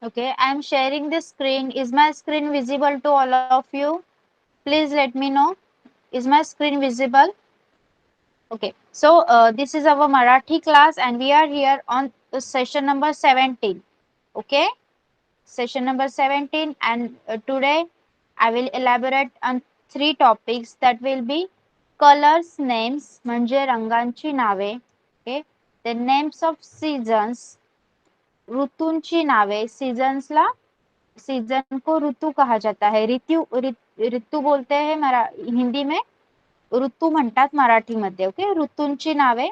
Okay, I am sharing the screen. Is my screen visible to all of you? Please let me know. Is my screen visible? Okay, so this is our Marathi class and we are here on the session number 17. Okay, session number 17, and today I will elaborate on three topics that will be colors names म्हणजे रंगांची नावे. Okay, the names of seasons, ऋतूंची नावे. सीजन्सला, season को ऋतु कहा जाता है. ऋतू बोलते हैं हिंदी में, ऋतू म्हणतात मराठीमध्ये. ओके, ऋतूंची नावे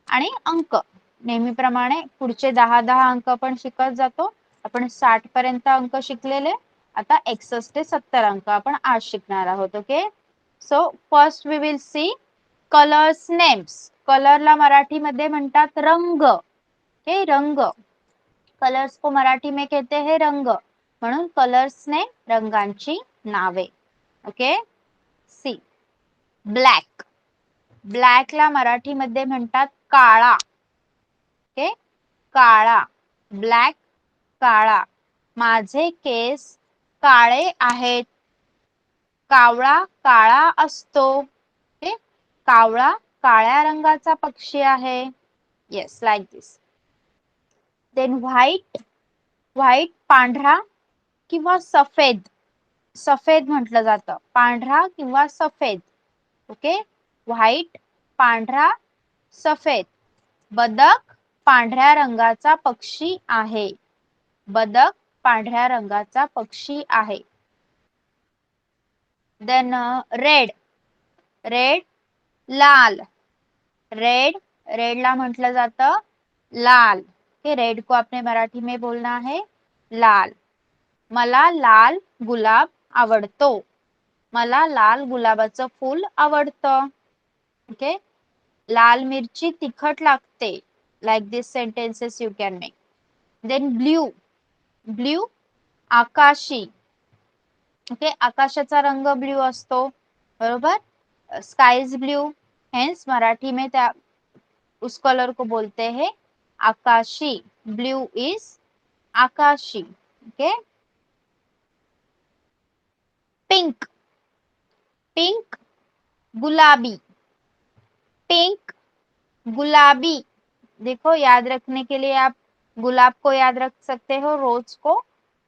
आणि अंक. नेहमीप्रमाणे पुढचे 10 अंक आपण शिकत जातो. आपण 60 पर्यंत अंक शिकलेले. आता 61 ते 70 अंक आपण आज शिकणार आहोत. Okay, so first we will see colours names. कलरला मराठीमध्ये म्हणतात रंग. ओके, रंग. कलर्स को मराठी में कहते हैं रंग. म्हणून कलर्स ने रंगांची नावे. Okay, C black. ब्लॅकला मराठीमध्ये म्हणतात काळा. ओके, काळा. ब्लॅक, काळा. माझे केस काळे आहेत. कावळा काळा असतो. ओके, कावळा काळ्या रंगाचा पक्षी आहे. Yes, like this. Then white. White पांढरा किंवा सफेद. सफेद म्हटलं जातं, पांढरा किंवा सफेद. ओके, व्हाईट, पांढरा, सफेद. बदक पांढऱ्या रंगाचा पक्षी आहे. बदक पांढऱ्या रंगाचा पक्षी आहे. Then red. रेड लाल. रेड, रेडला म्हटलं जातं लाल. ओके, रेड को आपने मराठी में बोलना है लाल. मला लाल गुलाब आवडतो. मला लाल गुलाबाचं फूल आवडतं. ओके, लाल मिरची तिखट लागते. Like this sentences you can make. Then blue. Blue आकाशी. ओके, आकाशाचा रंग ब्ल्यू असतो. बरोबर, sky is blue. Hence Marathi में त्या उस कलर को बोलते हैं आकाशी. ब्ल्यू इज आकाशी. Okay, pink. पिंक गुलाबी. पिंक गुलाबी. देखो, याद रखने के लिए आप गुलाब को याद रख सकते हो, रोज को.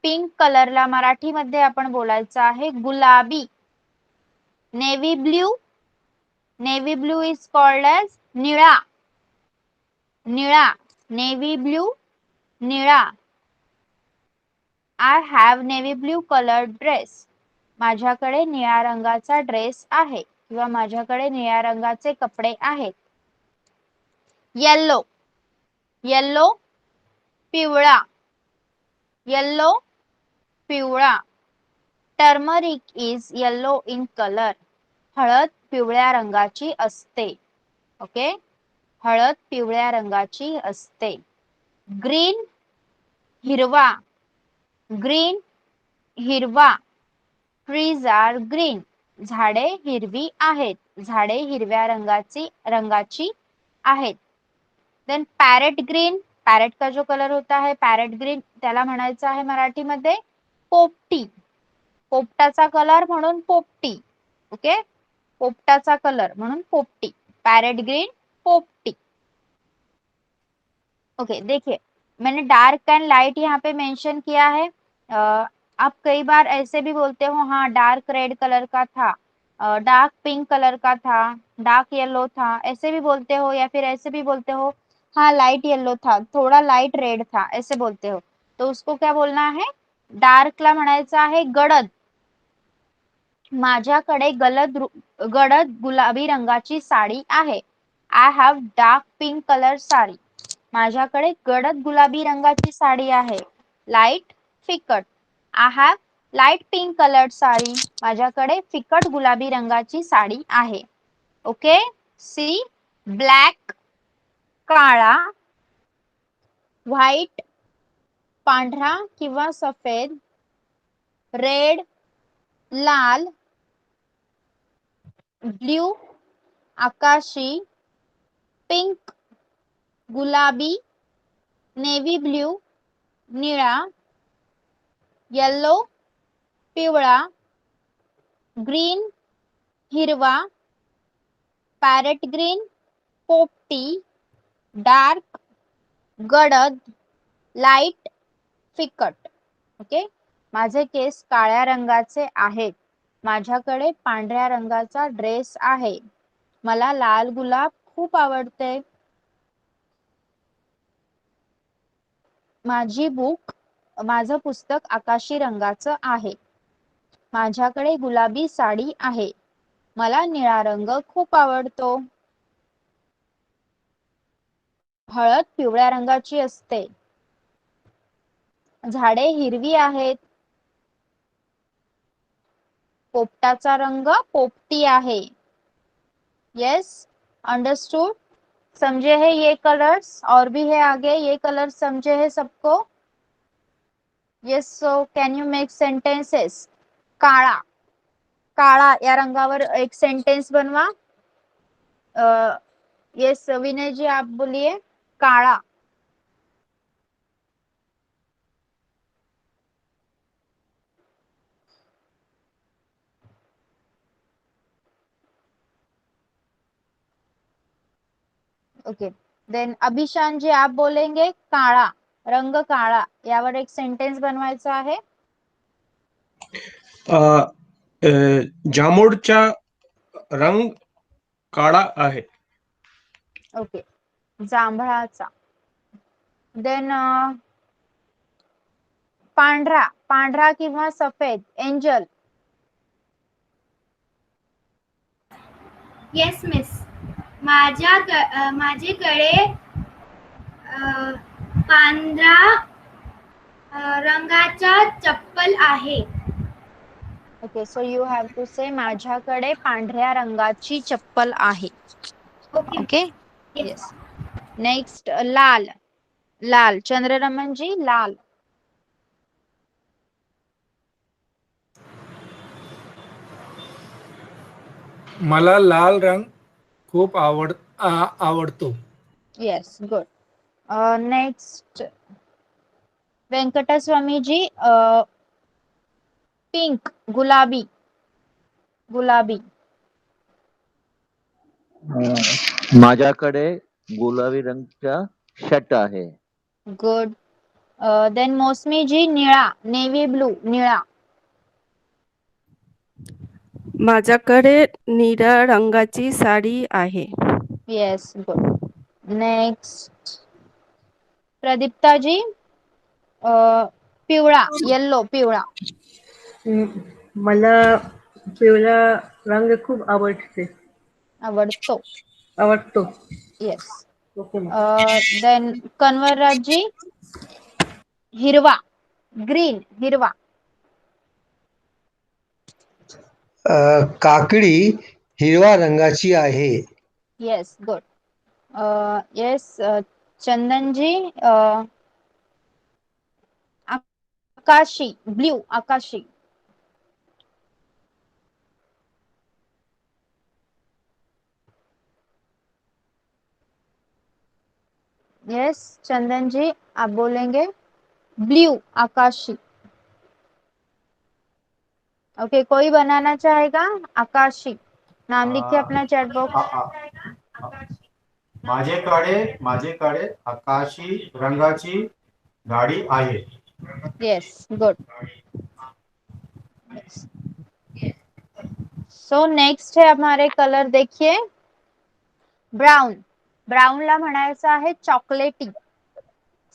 पिंक कलरला मराठीमध्ये आपण बोलायचं आहे गुलाबी. Navy blue. Navy blue is called as निळा. निळा, नेव्ही ब्ल्यू, निळा. I have navy blue colour dress. माझ्याकडे निळ्या रंगाचा ड्रेस आहे किंवा माझ्याकडे निळ्या रंगाचे कपडे आहेत. येल्लो. येल्लो पिवळा. येल्लो पिवळा. Turmeric is yellow in colour. हळद पिवळ्या रंगाची असते. ओके, हळद पिवळ्या रंगाची असते. ग्रीन हिरवा. ग्रीन हिरवा. Trees are green. झाडे हिरवी आहेत. झाडे हिरव्या रंगाची आहेत. Then parrot green. पॅरेट का जो कलर होता है पॅरेट ग्रीन, त्याला म्हणायचं आहे मराठीमध्ये पोपटी. पोपटाचा कलर म्हणून पोपटी. ओके, पोपटाचा कलर म्हणून पोपटी. पैरेट ग्रीन, पोपटी. ओके, देखिए मैंने डार्क एंड लाइट यहाँ पे मेंशन किया है. आप कई बार ऐसे भी बोलते हो, हाँ डार्क रेड कलर का था, डार्क पिंक कलर का था, डार्क येलो था, ऐसे भी बोलते हो. या फिर ऐसे भी बोलते हो, हाँ लाइट येलो था, थोड़ा लाइट रेड था, ऐसे बोलते हो. तो उसको क्या बोलना है? डार्कला म्हणायचं आहे गडद. माझ्याकडे गडद गुलाबी रंगाची साडी आहे. I have dark pink colour sari. माझ्याकडे गडद गुलाबी रंगाची साडी आहे. लाईट फिकट. I have light pink colour sari. माझ्याकडे फिकट गुलाबी रंगाची साडी आहे. ओके, सी ब्लॅक काळा, व्हाईट पांढरा किंवा सफेद, रेड लाल, ब्ल्यू आकाशी, पिंक गुलाबी, नेव्ही ब्ल्यू निळा, येलो पिवळा, ग्रीन हिरवा, पॅरेट ग्रीन पोपटी, डार्क गडद, लाईट फिकट. ओके, माझे केस काळ्या रंगाचे आहेत. माझ्याकडे पांढऱ्या रंगाचा ड्रेस आहे. मला लाल गुलाब खूप आवडते. माझं पुस्तक आकाशी रंगाचं आहे. माझ्याकडे गुलाबी साडी आहे. मला निळा रंग खूप आवडतो. हळद पिवळ्या रंगाची असते. झाडे हिरवी आहेत. पोपटाचा रंग पोपटी आहे. Yes, understood. समझे है ये कलर्स? और भी है आगे ये कलर्स, समझे है सबको? Yes, so can you make sentences? काळा, काळा या रंगावर एक सेंटेंस बनवा. यस विनय जी, आप बोलिए. काळा. ओके, देन अभिशान जी, आप बोलेंगे काळा, रंग काळा यावर एक सेंटेन्स बनवायचा आहे. जांभूळचा रंग काळा आहे. ओके, जांभळाचा. देन पांढरा, पांढरा किंवा सफेद, एंजल. येस मिस, माझ्याकडे पांढरा रंगाचा चप्पल आहे. Okay, so you have to say माझ्याकडे पांढऱ्या रंगाची चप्पल आहे. Okay, yes. नेक्स्ट लाल, लाल चंद्ररमन जी, लाल. मला लाल रंग खूप आवडतो. Yes, good. नेक्स्ट वेंकटस्वामी जी, पिंक, गुलाबी, गुलाबी. माझ्याकडे गुलाबी रंगाचा शर्ट आहे. गुड. देन मौसमी जी, निळा, नेव्ही ब्लू, निळा. माझ्याकडे निळ्या रंगाची साडी आहे. Yes, good. नेक्स्ट प्रदीप्ता जी, पिवळा, येल्लो, पिवळा. मला पिवळा रंग खूप आवडतो. आवडतो. येस. देन कन्वरराज जी, हिरवा, ग्रीन, हिरवा. काकडी हिरवा रंगाची आहे. Yes, good. येस, चंदन जी, आकाशी, ब्ल्यू, आकाशी. यस चंदन जी, आप बोलेंगे ब्लू, आकाशी. ओके, कोई बनाना चाहेगा? आकाशी नाम लिखिए अपना चैट बॉक्स. माझेकडे आकाशी रंगाची गाडी आहे. Yes, good. सो नेक्स्ट है हमारे कलर, देखिए ब्राउन. ब्राउन ला म्हणायचं आहे चॉकलेटी.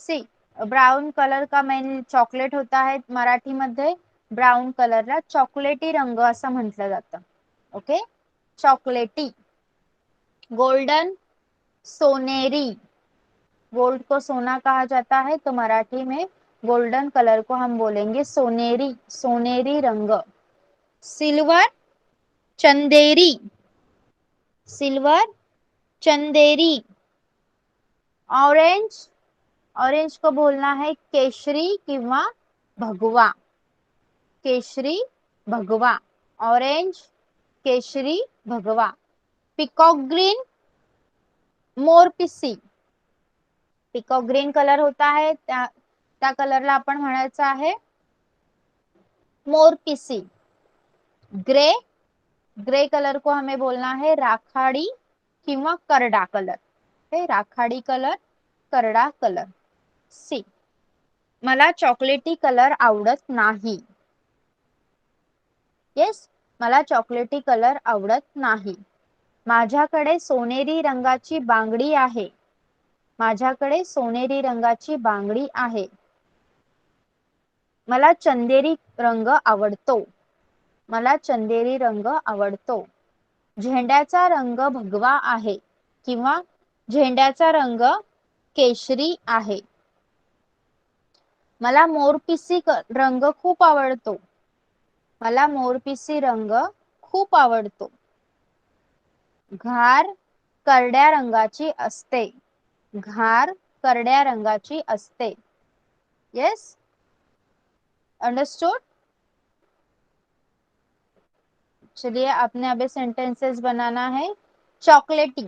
सी, ब्राउन कलर का मेन चॉकलेट होता है मराठी मध्ये. ब्राउन कलरला चॉकलेटी रंग असं म्हटलं जातं. ओके, चॉकलेटी. गोल्डन, सोनेरी. गोल्ड को सोना कहा जाता है, तो मराठी में गोल्डन कलर को हम बोलेंगे सोनेरी, सोनेरी रंग. सिल्वर, चंदेरी, सिल्वर, चंदेरी. ऑरेंज, ऑरेंज को बोलना है केशरी किंवा भगवा. केशरी, भगवा. ऑरेंज, केशरी, भगवा. पिकॉक ग्रीन, मोरपिसी. पिकॉक ग्रीन कलर होता है, त्या कलरला आपण म्हणायचं आहे मोरपिसी। ग्रे, ग्रे कलर को हमें बोलना है राखाडी किंवा करडा कलर। ओके, राखाडी कलर, करडा कलर। सी, मला चॉकलेटी कलर आवडत नाही। येस, मला चॉकलेटी कलर आवडत नाही। माझ्याकडे सोनेरी रंगाची बांगडी आहे। माझ्याकडे सोनेरी रंगाची बांगडी आहे। मला चंदेरी रंग आवडतो। मला चंदेरी रंग आवडतो। झेंड्याचा रंग भगवा आहे किंवा झेंड्याचा रंग केशरी आहे। मला मोरपिसी रंग खूप आवडतो। मला मोरपिसी रंग खूप आवडतो। घार करड्या रंगाची असते। घार करड्या रंगाची असते। Yes, understood. चलिए, आपने अभी सेंटेंसेस बनाना है। चॉकलेटी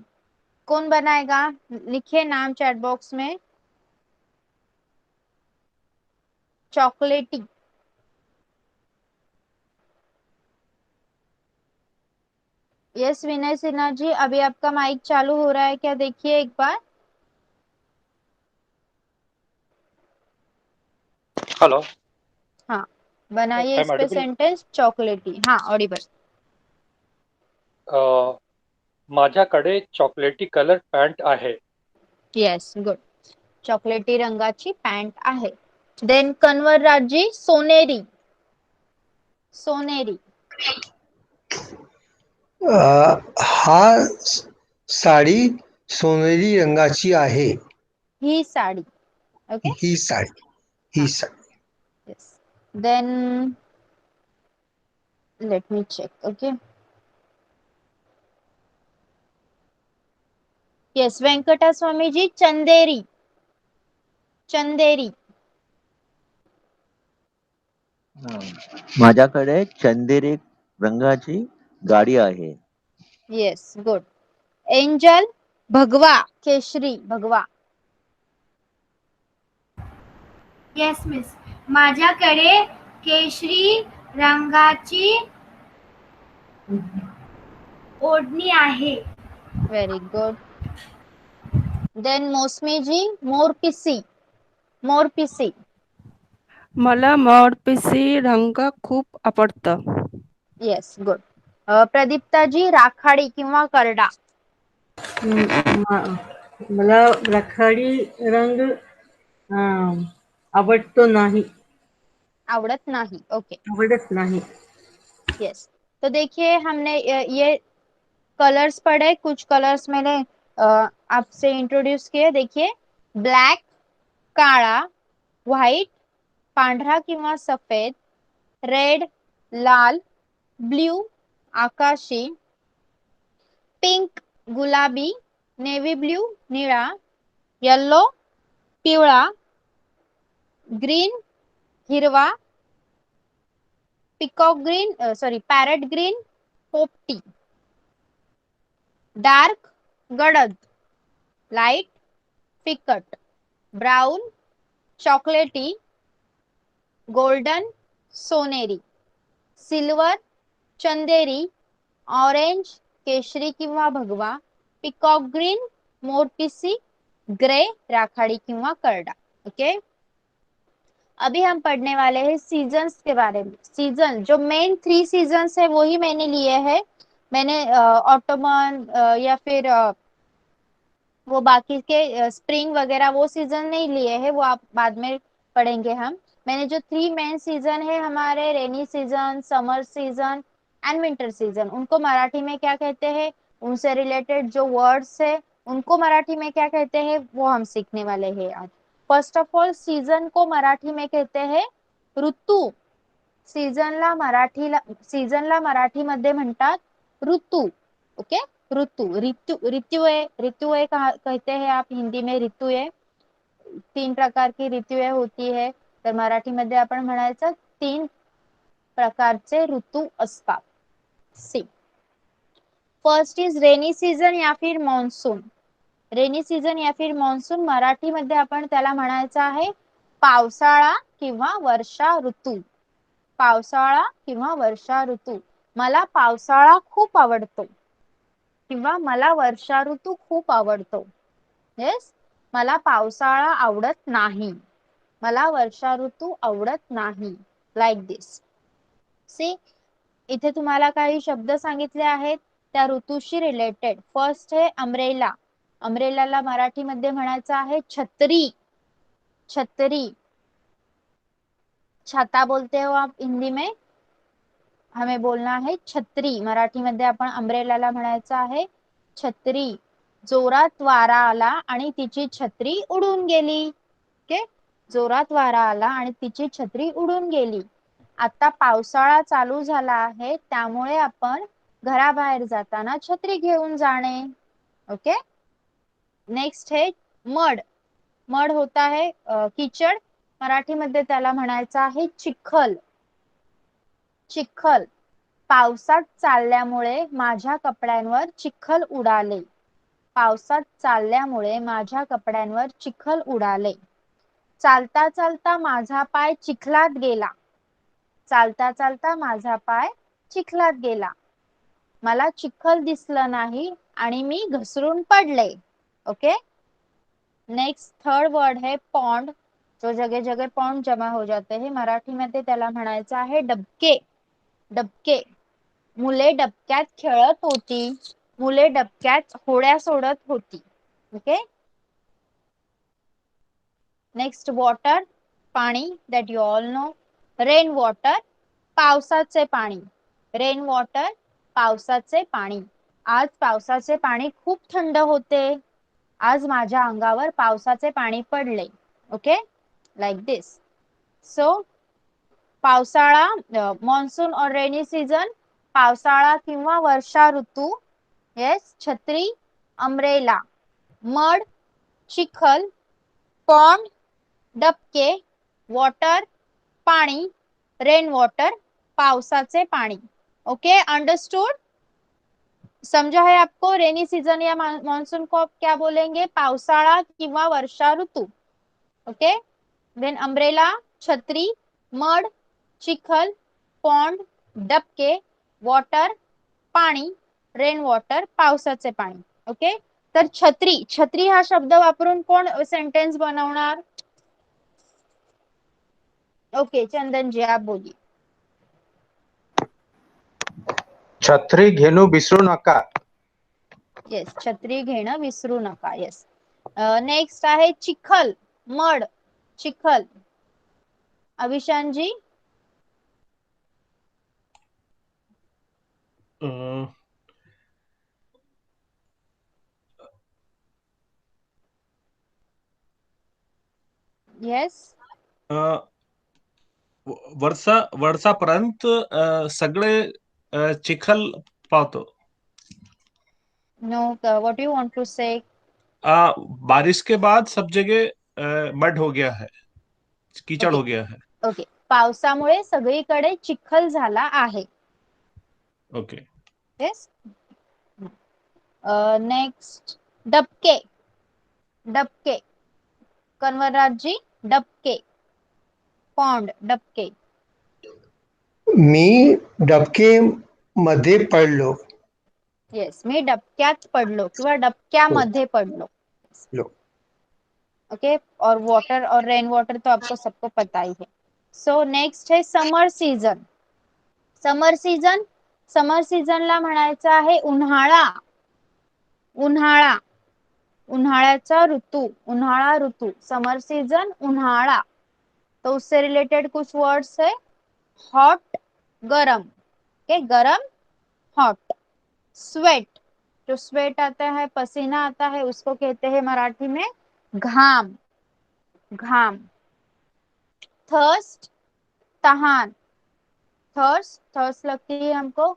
कौन बनाएगा? लिखिए नाम चैट बॉक्स में। चॉकलेटी, यस विनय सिन्हा जी, अभी आपका माइक चालू हो रहा है क्या? देखिए एक बार। हेलो, हाँ, बनाइए I'm is pay audible? Sentence चॉकलेटी। हाँ, ऑडिबल। माझ्याकडे चॉकलेटी कलर पॅन्ट आहे। Yes, good. चॉकलेटी रंगाची पॅन्ट आहे। देन कन्वर राजी, सोनेरी। सोनेरी, हा साडी सोनेरी रंगाची आहे। ही साडी। ओके, ही साडी, ही sari. Yes. Then let me check. Okay, yes, Venkata Swami ji, चंदेरी। चंदेरी, माझ्याकडे चंदेरी रंगाची गाडी आहे। Yes, good. एंजल, भगवा, केशरी, भगवा। येस मिस, माझ्याकडे केशरी रंगाची ओढणी आहे। Very good. देन मौसमी जी, मोरपिसी। मोरपिसी, मला मोरपिसी रंग खूप आवडतं. Yes, good. प्रदीप्ता जी, राखाडी किंवा करडा। मला राखाडी रंग आवडतो नाही। आवडत नाही। ओके, आवडत नाही। यस। तो देखिए हमने ये कलर्स पढ़े। कुछ कलर्स मैंने आपसे इंट्रोड्यूस किए। देखिए, ब्लैक, काळा, व्हाइट, पांढरा किंवा सफेद, रेड, लाल, ब्ल्यू, आकाशी, पिंक, गुलाबी, नेव्ही ब्ल्यू, निळा, येलो, पिवळा, ग्रीन, हिरवा, पिकॉक ग्रीन, पॅरेट ग्रीन, पोपटी, डार्क, गडद, लाइट, फिकट, ब्राउन, चॉकलेटी, गोल्डन, सोनेरी, सिल्वर, चंदेरी, ऑरेंज, केशरी किंवा भगवा, पिकॉक ग्रीन, मोरपिसी, ग्रे, राखाड़ी किंवा करडा। ओके, अभी हम पढ़ने वाले हैं सीजन्स के बारे में। सीजन, जो मेन 3 सीजन्स है वो ही मैंने लिए हैं। मैंने ऑटोमन या फिर वो बाकी के स्प्रिंग वगैरह वो सीजन नहीं लिए हैं, वो आप बाद में पढ़ेंगे हम। मैंने जो 3 मेन सीजन है हमारे, रेनी सीजन, समर सीजन एंड विंटर सीजन, उनको मराठी में क्या कहते हैं, उनसे रिलेटेड जो वर्ड्स है उनको मराठी में क्या कहते हैं, वो हम सीखने वाले हैं आज। फर्स्ट ऑफ ऑल, सीजन को मराठी में कहते हैं ऋतू। सीजनला मराठी मध्ये म्हणतात ऋतू। ओके, ऋतू, ऋतुएं कहते हैं आप हिंदी में। ऋतुएं 3 प्रकार की ऋतुएं होती है, तर मराठी मध्ये आपण म्हणायचं 3 प्रकारचे ऋतू असतात। See, first is rainy season या फिर मॉन्सून। रेनी सीजन या फिर मॉन्सून, मराठी मध्ये आपण त्याला म्हणायचं आहे पावसाळा किंवा वर्षा ऋतू। पावसाळा किंवा वर्षा ऋतू. मला पावसाळा खूप आवडतो किंवा मला वर्षा ऋतू खूप आवडतो. येस, मला पावसाळा आवडत नाही, मला वर्षा ऋतू आवडत नाही. लाईक दिस. सी, इथे तुम्हाला काही शब्द सांगितले आहेत त्या ऋतूशी रिलेटेड. फर्स्ट है अम्ब्रेला. अम्ब्रेलाला मराठीमध्ये म्हणायचं आहे छत्री. छत्री, छाता बोलते हो आप हिंदी में, हमें बोलना है छत्री. मराठी मध्ये आपण अम्ब्रेलाला म्हणायचं आहे छत्री. जोरात वारा आला आणि तिची छत्री उडून गेली. ओके, जोरात वारा आला आणि तिची छत्री उडून गेली. आता पावसाळा चालू झाला आहे त्यामुळे आपण घराबाहेर जाताना छत्री घेऊन जाणे. ओके. नेक्स्ट है मड. मड होता है कीचड. मराठीमध्ये त्याला म्हणायचं आहे चिखल. चिखल. पावसात चालल्यामुळे माझ्या कपड्यांवर चिखल उडाले. पावसात चालल्यामुळे माझ्या कपड्यांवर चिखल उडाले. चालता चालता माझा पाय चिखलात गेला. चालता चालता माझा पाय चिखलात गेला. मला चिखल दिसलं नाही आणि मी घसरून पडले. ओके. नेक्स्ट थर्ड वर्ड है पॉन्ड. जो जगह जगह पॉन्ड जमा हो जाते हैं, मराठी मध्ये त्याला म्हणायचं आहे डबके. डबके. मुले डबक्यात खेळत होती. मुले डबक्यात होड्या सोडत होती. ओके. नेक्स्ट वॉटर, पाणी. That you all know. Rain water, पावसाचे पाणी. रेन वॉटर, पावसाचे पाणी. आज पावसाचे पाणी खूप थंड होते. आज माझ्या अंगावर पावसाचे पाणी पडले. ओके, लाईक दिस. सो पावसाळा, मॉन्सून और रेनी सीजन, पावसाळा किंवा वर्षा ऋतू. येस, छत्री, अम्ब्रेला, मड, चिखल, पॉन्ड, डबके, वॉटर, पाणी, रेन वॉटर, पावसाचे पाणी. Okay, understood? समझा है आपको? रेनी सीजन या मॉनसून को आप क्या बोलेंगे? पावसाळा किंवा वर्षा ऋतू. ओके. देन अम्ब्रेला, छत्री, मड, चिखल, पॉन्ड, डबके, वॉटर, पाणी, रेन वॉटर, पावसाचे पाणी. ओके. तर छत्री, छत्री हा शब्द वापरून कोण सेंटेन्स बनवणार? ओके, चंदन जी आप बोलिए. छत्री घेणं विसरू नका. येस, छत्री घेणं विसरू नका. येस. नेक्स्ट आहे चिखल, मड, चिखल. अभिशान जी. Um, yes. वर्षापर्यंत सगळे चिखल पावतो. No, what you want to say? बारिश के बाद सब जगह मड हो गया है, कीचड़ हो गया है. ओके, पावसामुळे सगळीकडे चिखल झाला आहे. ओके. येस. नेक्स्ट डबके. डबके. कन्वरराज जी, डबके. पॉन्ड, डबके. मी डबके मध्ये पडलो. येस, मी डबक्यात पडलो किंवा डबक्यामध्ये पडलो. ओके. और वाटर और रेन वाटर तो आपको सबको पता ही है. सो नेक्स्ट है समर सीजन. समर सीजन. समर सीजनला म्हणायचं आहे उन्हाळा. उन्हाळा. उन्हाळ्याचा ऋतू. उन्हाळा ऋतू. समर सीजन, उन्हाळा. तो उससे रिलेटेड कुछ वर्ड्स है. हॉट, गरम. ओके, गरम, हॉट. स्वेट. जो स्वेट आता है, पसीना आता है, उसको कहते हैं मराठी में घाम. घाम. थर्स्ट, तहान. थर्स्ट, थर्स्ट लगती है हमको,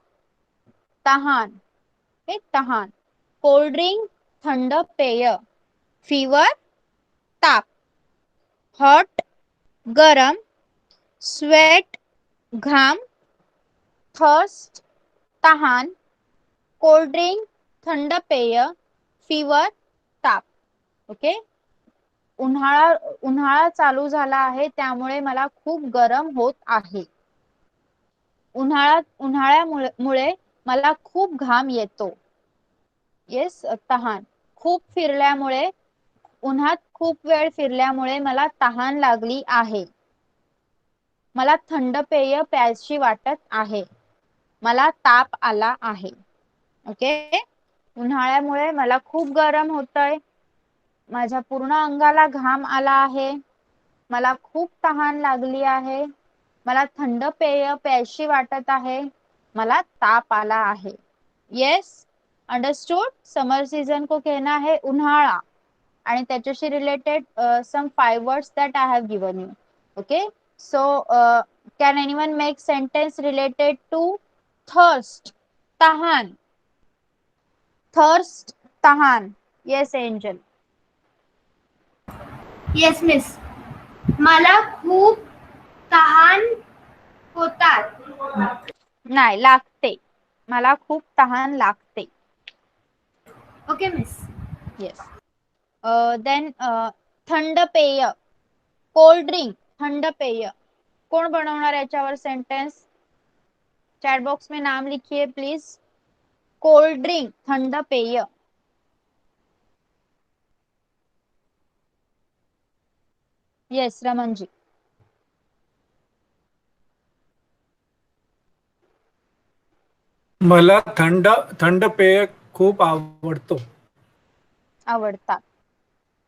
तहान. ओके, तहान. कोल्ड ड्रिंक, थंड पेय. फीवर, ताप. हॉट, गरम. स्वेट, घाम. थर्स्ट, तहान. कोल्ड ड्रिंक, थंड पेय. फीवर, ताप. ओके. उन्हाळा चालू झाला आहे त्यामुळे मला खूप गरम होत आहे. उन्हाळ्यामुळे मला खूप घाम येतो. येस, तहान. खूप फिरल्यामुळे, उन्हात खूप वेळ फिरल्यामुळे मला तहान लागली आहे. मला थंड पेय प्यायची वाटत आहे. मला ताप आला आहे. ओके, उन्हाळ्यामुळे मला खूप गरम होतंय. माझ्या पूर्ण अंगाला घाम आला आहे. मला खूप तहान लागली आहे. मला थंड पेय प्यायची वाटत आहे. मला ताप आला आहे. Yes, understood. समर सीजन को कहना है उन्हाळा आणि त्याच्याशी related some 5 words that I have given you. Okay, so can anyone make sentence related to thirst? तहान. Thirst, तहान. Yes, Angel. Yes miss. मला खूप तहान होतात. नाही, लागते. मला खूप तहान लागते. Okay miss. येस. देन थंड पेय, कोल्ड ड्रिंक. थंड पेय कौन बनवणार याच्यावर सेंटेंस? चैट बॉक्स में नाम लिखिए प्लीज. कोल्ड ड्रिंक, थंड पेय. यस, रमन जी. मला थंड थंड पेय खूप आवडतात.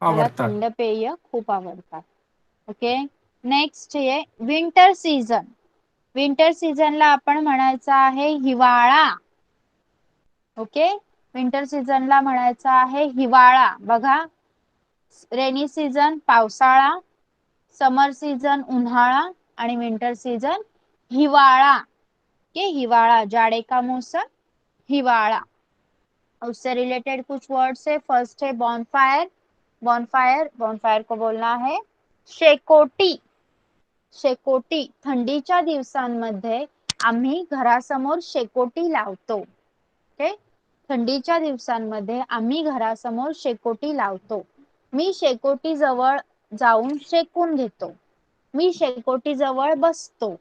मला थंड पेय खूप आवडतात. ओके, नेक्स्ट आहे विंटर सीझन. विंटर सीझनला आपण म्हणायचं आहे हिवाळा. ओके, विंटर सीझनला म्हणायचं आहे हिवाळा. बघा, रेनी सीझन पावसाळा, समर सीझन उन्हाळा आणि विंटर सीझन हिवाळा. ओके, हिवाळा, जाड़े का मौसम, हिवाळा. उससे रिलेटेड कुछ वर्ड्स है. फर्स्ट है बॉनफायर. बॉनफायर को बोलना है शेकोटी. शेकोटी. थंडीच्या दिवसांमध्ये आम्ही घरासमोर शेकोटी लावतो. ओके, थंडीच्या दिवसांमध्ये आम्ही घरासमोर शेकोटी लावतो. मी शेकोटी जवळ जाऊन शेकून घेतो. मी शेकोटी जवळ बसतो.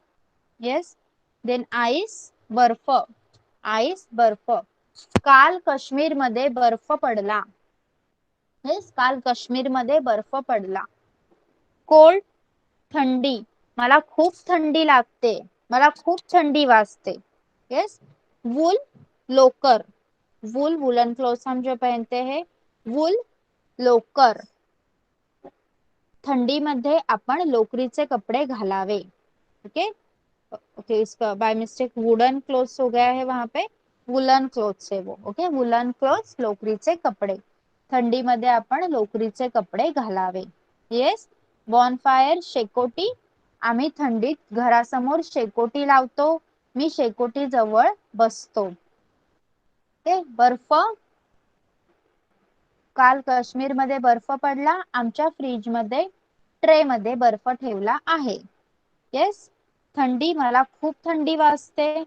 येस. देन आईस, बर्फ. आईस, बर्फ. काल काश्मीर मध्ये बर्फ पडला. येस, काल काश्मीर मध्ये बर्फ पडला. कोल्ड, थंडी. मला खूप थंडी लागते. मला खूप थंडी वाजते. यस. वूल, लोकर. वूल, वुलन क्लोथ्स हम जो पहनते हैं, वूल, लोकर. थंडीमध्ये आपण लोकरीचे कपडे घालावे. ओके, ओके, इसका बाय मिस्टेक वुडन क्लोथ्स हो गया है वहां पे, वुलन क्लोथ्स है वो. ओके, वुलन क्लोथ्स, लोकरीचे कपडे. थंडीमध्ये आपण लोकरीचे कपडे घालावे. येस. बॉनफायर, शेकोटी. आम्ही थंडीत घरासमोर शेकोटी लावतो. मी शेकोटी जवळ बसतो. ओके, बर्फ. काल काश्मीर मध्ये बर्फ पडला. आमच्या फ्रीज मध्ये ट्रे मध्ये बर्फ ठेवला आहे. येस. थंडी, मला खूप थंडी वाजते.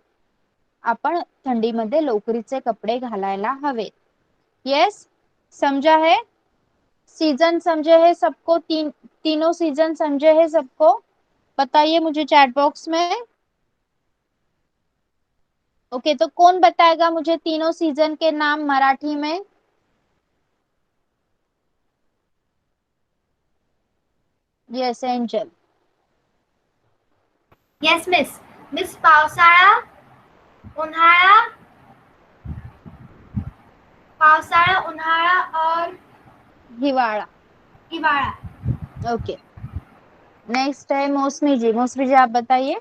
आपण थंडीमध्ये लोकरीचे कपडे घालायला हवे. यस, समझा है? सीजन समझे है सबको? तीनों सीजन समझे है सबको? बताइए मुझे चैट बॉक्स में. ओके, तो कौन बताएगा मुझे तीनों सीजन के नाम मराठी में? Yes, angel. Yes miss. Miss, पावसाळा, उन्हाळा, और हिवाळा. हिवाळा. ओके, नेक्स्ट है मौसमी जी. मौसमी जी, आप बताइए.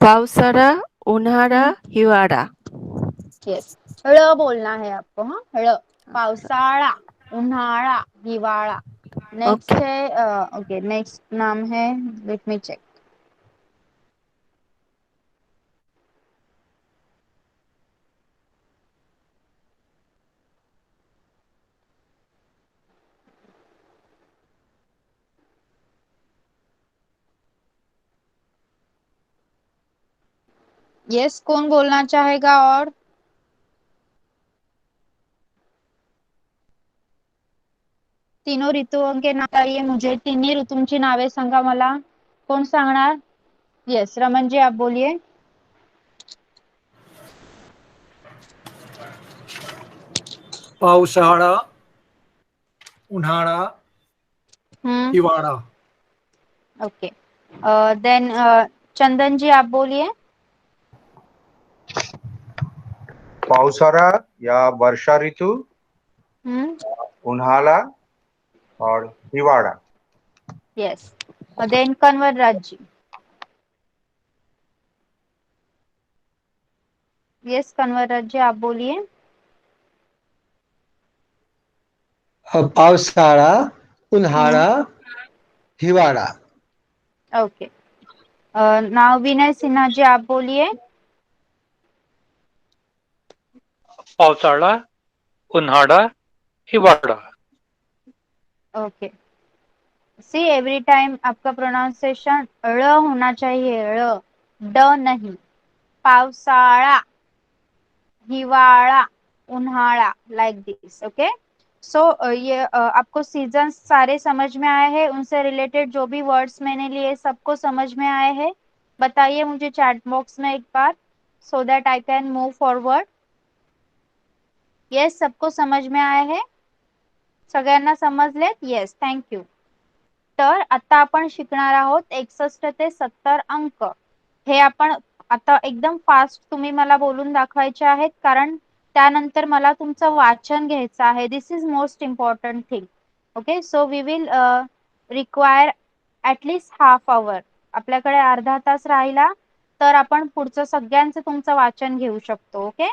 पावसाळा, उन्हाळा, हिवाळा. यस, ळ बोलना है आपको. हाँ, ळ. पावसाळा, उन्हाळा, हिवाळा. नेक्स्ट है ओके, नेक्स्ट नाम है, लेट मी चेक. यस, कौन बोलना चाहेगा और? तीनों ऋतुओं के नाव बताइए मुझे. तिन्ही ऋतूंची नावे सांगा मला. कोण सांगणार? यस रमन जी आप बोलिए। पावसाळा, उन्हाळा, हिवाळा। ओके देन चंदन जी आप बोलिए। पावसाळा या वर्षा ऋतु, उन्हाळा और हिवाळा। यस देन कंवरराज जी। यस कंवरराज जी आप बोलिए। पावसाळा, उन्हाळा, हिवाळा। ओके नाउ विनय सिन्हा जी आप बोलिए। पावसाळा, उन्हाळा, हिवाळा। ओके सी एवरी टाइम आपका प्रोनाउंसिएशन ळ होना चाहिए, ळ ड नहीं। पावसाळा, हिवाळा, उन्हाळा लाइक दिस। ओके सो ये आपको सीजन सारे समझ में आए हैं, उनसे रिलेटेड जो भी वर्ड्स मैंने लिए सबको समझ में आए हैं? बताइए मुझे चैट बॉक्स में एक बार, so that I can move forward. Yes सबको समझ में आए हैं? सगळ्यांना समजलेत? Yes thank you. तर आता आपण शिकणार आहोत 61 ते 70 अंक। हे आपण आता एकदम फास्ट तुम्ही मला बोलून दाखवायचे आहेत, कारण त्यानंतर मला तुमचं वाचन घ्यायचं आहे। This is most important thing. Okay so we will require at least half hour. आपल्याकडे अर्धा तास राहिला तर आपण पुढचं सगळ्यांचं तुमचं वाचन घेऊ शकतो। ओके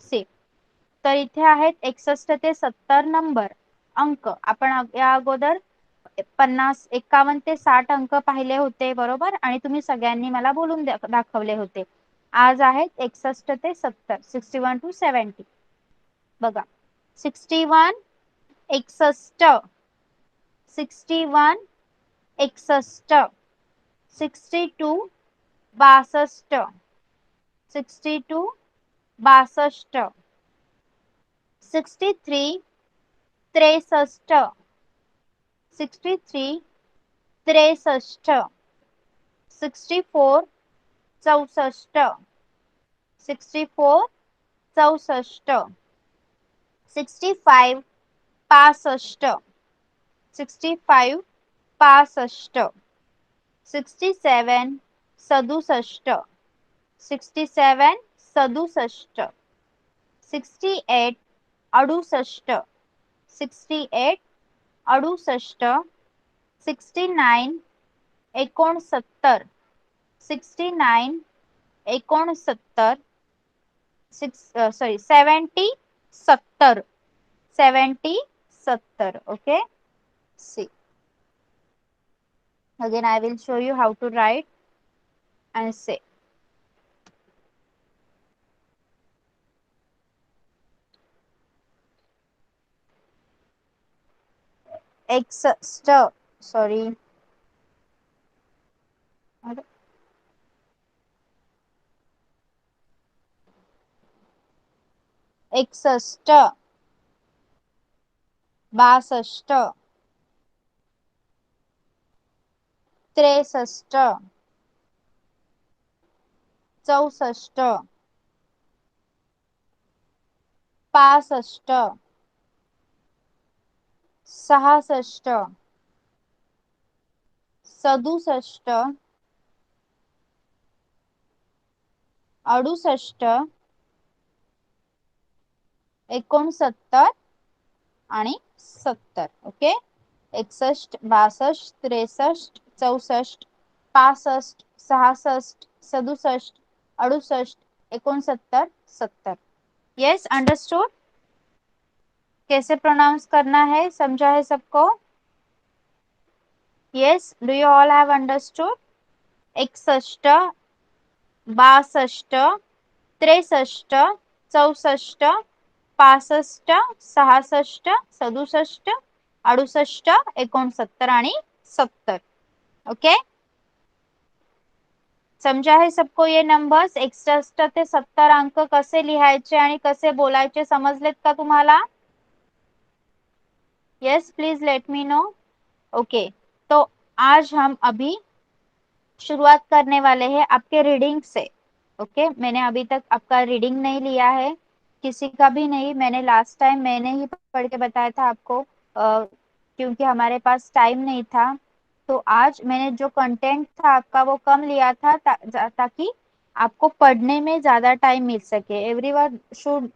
सी तर इथे आहेत 61 ते 70 नंबर अंक। आपण या अगोदर 50, 51 ते 60 अंक पाहिले होते बरोबर, आणि तुम्ही सगळ्यांनी मला बोलून दाखवले होते। आज आहेत 61 ते 70, 61 टू 70। बघा 61 61, 61 61, 62 62, 62 62, 63 63, 63 63, 64 64, 64 64, 65 65, 65 65, 67 67, 67 67, 68 68, 68 68, 69 69, 69 69, 70 70, 70 70। okay see again I will show you how to write and say sorry 61 62 63 64 65 66 67 68 69 आणि 70। ओके 61 62 63 64 65 66 67 68 69 70। Yes understood? कैसे प्रोनाउंस करना है समझा है सबको? Yes do you all have understood? 61 62 63 64 65 66 67 68 69 आणि 70। ओके समझा है सबको ये नंबर्स? 61 ते 70 अंक कसे लिहायचे आणि कसे बोलायचे समजलेत का तुम्हाला? Yes please let me know. Okay तो आज हम अभी शुरुआत करने वाले हैं आपके रीडिंग से। ओके, मैंने अभी तक आपका रीडिंग नहीं लिया है, किसी का भी नहीं। मैंने लास्ट टाइम मैंने ही पढ़ के बताया था आपको, क्योंकि हमारे पास टाइम नहीं था। तो आज मैंने जो कंटेंट था आपका वो कम लिया था ताकि आपको पढ़ने में ज्यादा टाइम मिल सके। Everyone should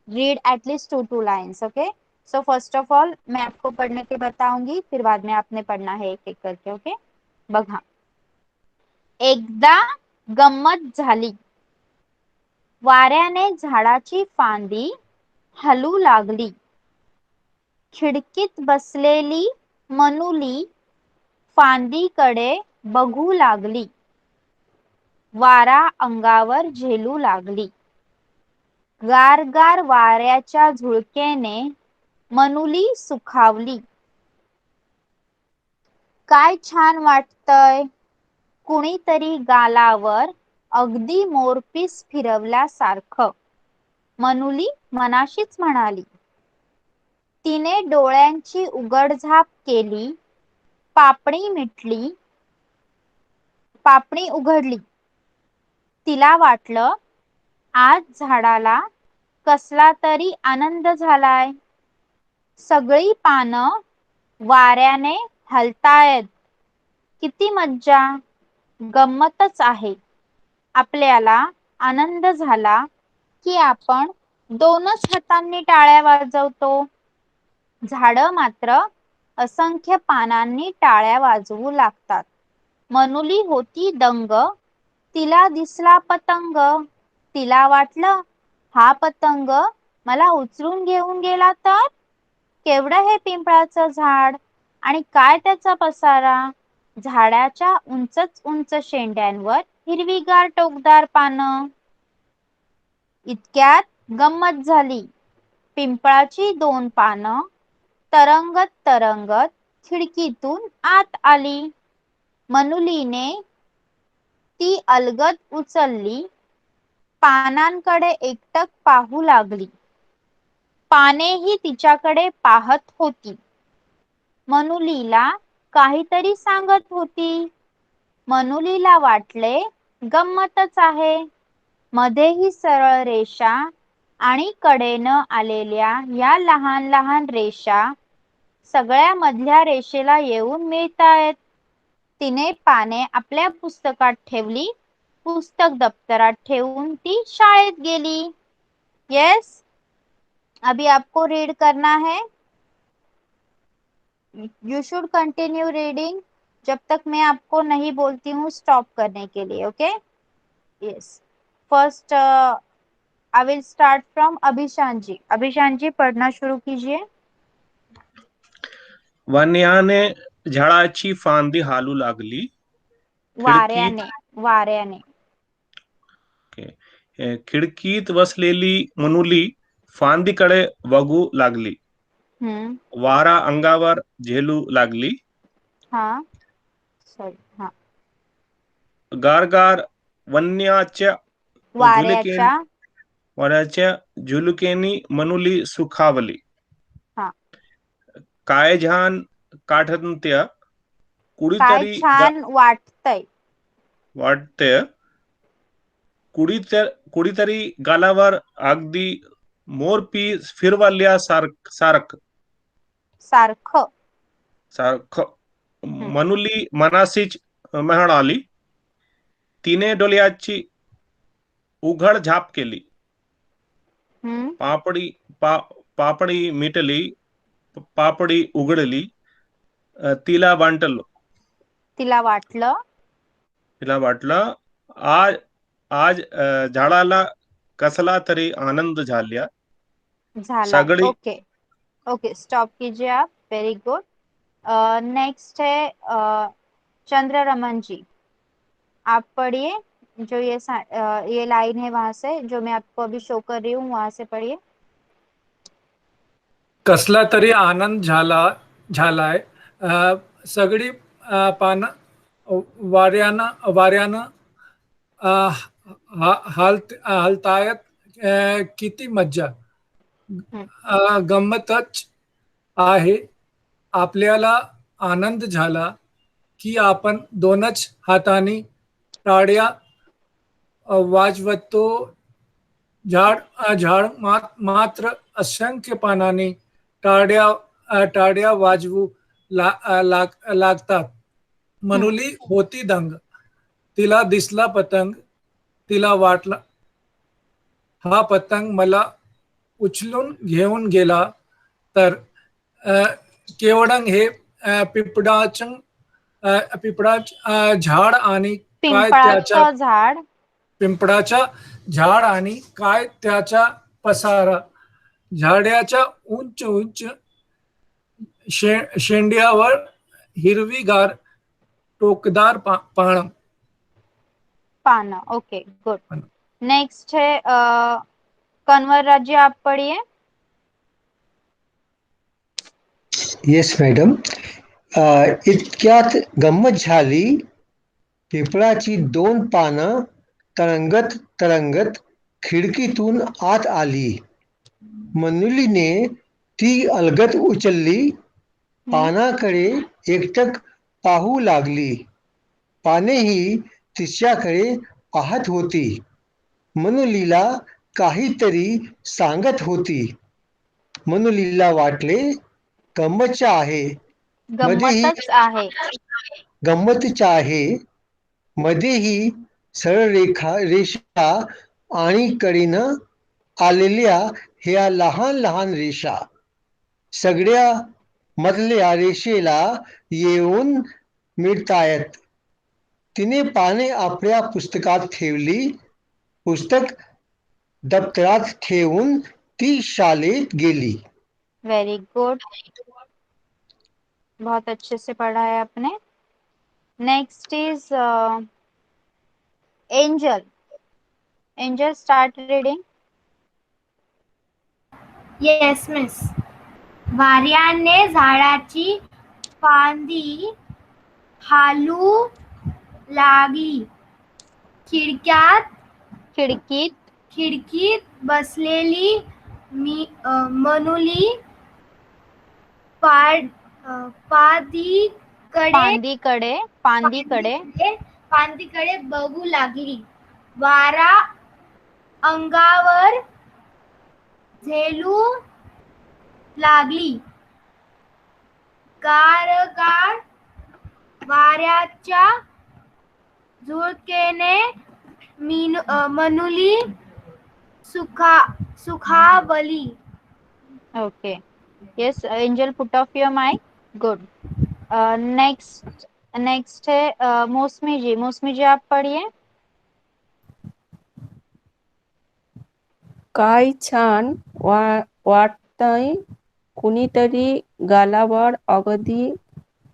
read at least 2 lines. Okay, so first of all मैं आपको पढ़ने के बताऊंगी, फिर बाद में आपने पढ़ना है एक एक करके। ओके, बघा. एकदा गंमत झाली. वाऱ्याने झाडाची फांदी हलू लागली. खिडकीत बसलेली मनुली फांदीकडे बघू लागली. वारा अंगावर झेलू लागली. गारगार वाऱ्याच्या झुळकेने मनुली सुखावली. काय छान वाटतंय. कुणीतरी गालावर अगदी मोरपीस फिरवल्यासारखं, मनुली मनाशीच म्हणाली. तिने डोळ्यांची उघडझाप केली. पापणी उघडली. तिला वाटलं आज झाडाला कसला तरी आनंद झालाय. सगळी पानं वाऱ्याने हलतायत. किती मज्जा, गंमतच आहे. आपल्याला आनंद झाला की आपण 2च हातांनी टाळ्या वाजवतो. झाडं मात्र असंख्य पानांनी टाळ्या वाजवू लागतात. मनुली होती दंग. तिला दिसला पतंग. तिला वाटलं हा पतंग मला उचलून घेऊन गेला तर. केवढं हे पिंपळाचं झाड आणि काय त्याचा पसारा. झाडाच्या उंचच उंच शेंड्यांवर हिरवीगार टोकदार पानं. इतक्यात गंमत झाली. पिंपळाची 2 पानं तरंगत तरंगत खिडकीतून आत आली. मनुलीने ती अलगद उचलली. पानांकडे एकटक पाहू लागली. पानेही तिच्याकडे पाहत होती. मनुलीला काहीतरी सांगत होती. मनुलीला वाटले गंमतच आहे. मध्येही सरळ रेषा आणि कडेनं आलेल्या या लहान लहान रेषा सगळ्या मधल्या रेषेला येऊन मिळतायत. तिने पाने आपल्या पुस्तकात ठेवली. पुस्तक दप्तरात ठेवून ती शाळेत गेली. यस, अभी आपको रीड करना है. यू शुड कंटिन्यू रीडिंग जब तक मैं आपको नहीं बोलती हूँ स्टॉप करने के लिए. Okay, yes. First I will start from Abhishan ji. Abhishan ji पढ़ना शुरू कीजिए. वन्याने झाडाची फांदी हालू लागली. वाऱ्याने. खिडकीत बसलेली मनुली फांदीकडे बघू लागली. वारा अंगावर झेलू लागली. हाँ, सॉरी, हाँ. गारगार वाऱ्याच्या झुळकेनी मनुली सुखावली. हाँ. काय छान काढत्या. काय छान वाटतंय. कुणीतरी गालावर अगदी मोरपीस फिरवल्यासारखं. मनुली मनाशीच म्हणाली. तिने डोळ्याची उघड झाप केली. पापडी मिटली. पापडी उघडली. तिला वाटलं आज झाडाला कसला तरी आनंद झाला. सगळी. ओके, स्टॉप कीजिए आप. Very good. नेक्स्ट है चंद्र रमन जी. आप पढ़िए जो ये लाइन है वहां से, जो मैं आपको अभी शो कर रही हूँ वहां से पढ़िए. कसला तरी आनंद झालाय. सगळी पानं वाऱ्यानं हलतायत. किती मज्जा, गंमतच आहे. आपल्याला आनंद झाला की आपण दोनच हाताने टाळ्या वाजवतो. झाड मात्र असंख्य पानांनी टाळ्या वाजवू लागतात. मनुली होती दंग. तिला दिसला पतंग. तिला वाटला हा पतंग मला उचलून घेऊन गेला तर केवढं हे पिंपळाचं झाड आणि काय त्याच्या पिंपळाचं झाड. पिंपळाच्या झाड आणि काय त्याचा पसारा. झाडाच्या उंच उंच शेंड्यावर हिरवीगार टोकदार पाना. Okay, good. नेक्स्ट है कंवर राज्य, आप पढ़िए. Yes madam. इतक्यात गंमत झाली. पिंपळाची 2 पानं तरंगत तरंगत खिडकीतून आत आली. मनुलीने ती अलगद उचलली. पानाकडे एकटक पाहू लागली. पानेही तिच्याकडे पाहत होती. मनुलीला काहीतरी सांगत होती. मनुलीला वाटले गंमतच आहे. गंमतच आहे. गंमतच आहे. मध्येही सरळ रेषा आणि कडेनं आलेल्या ह्या लहान लहान रेषा. सगळ्या मधल्या रेषेला येऊन मिळतायत. तिने पाने आपल्या पुस्तकात ठेवली. पुस्तक दप्तरात ठेवून ती शाळेत गेली. वेरी गुड, बहुत अच्छे से पढ़ा है आपने. Next is Angel. Angel, start reading. Yes miss. वाऱ्याने झाडाची फांदी हालू लागली. खिडकीत बसलेली मनुली फांदीकडे बघू लागली. वारा अंगावर झेलू लागली. गारगार वाऱ्याच्या झुळकेने मनुली सुखावली. Okay. Yes, Angel, put off your mic. Good. Next है मौसमी जी. मौसमी जी, आप पढ़िए. काय छान वाटतंय. कुणीतरी गालावर अगदी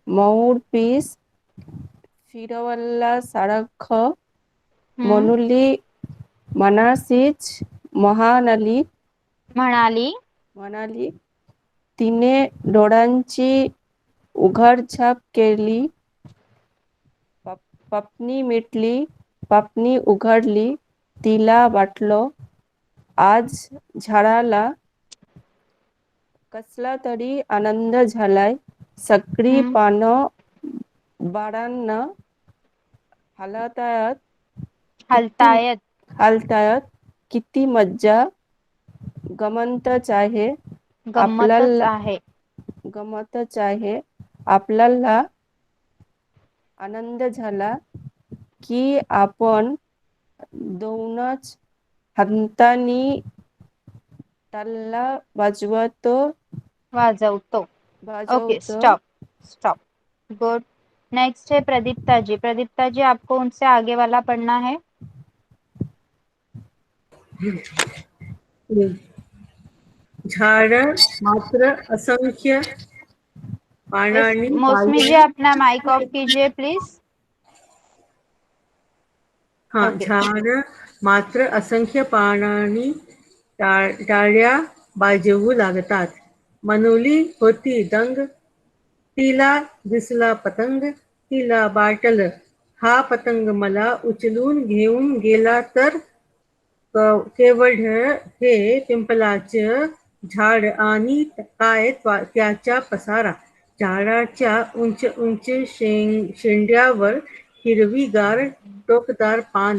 मऊरपीस फिरवल्यासारखं. मनुली मनाशीच म्हणाली. तिने डोळ्यांची उघडझाप केली. पापणी उघडली. तिला वाटलं आज झाडाला कसला तरी आनंद झालाय. सगळी पानं बाळांना हलतायत. किती मज्जा. गमतच आहे. आपल्याला आनंद झाला की आपण दोनच हातांनी टाळ्या वाजवतो. Okay, stop. गुड. नेक्स्ट है प्रदीप्ता जी. प्रदीप्ता जी, आपको उनसे आगे वाला पढ़ना है. झाड मात्र असंख्य पानांनी मौसमी जी, अपना माइक ऑफ कीजिए प्लीज. हाँ. Okay. झाड मात्र असंख्य पानांनी टाळ्या वाजवू लागतात. मनुली होती दंग. तिला दिसला पतंग. तिला वाटलं हा पतंग मला उचलून घेऊन गेला तर केवढं हे पिंपळाचं झाड आणि काय त्याचा पसारा. झाडाच्या उंच उंच शेंड्यावर हिरवीगार टोकदार पान.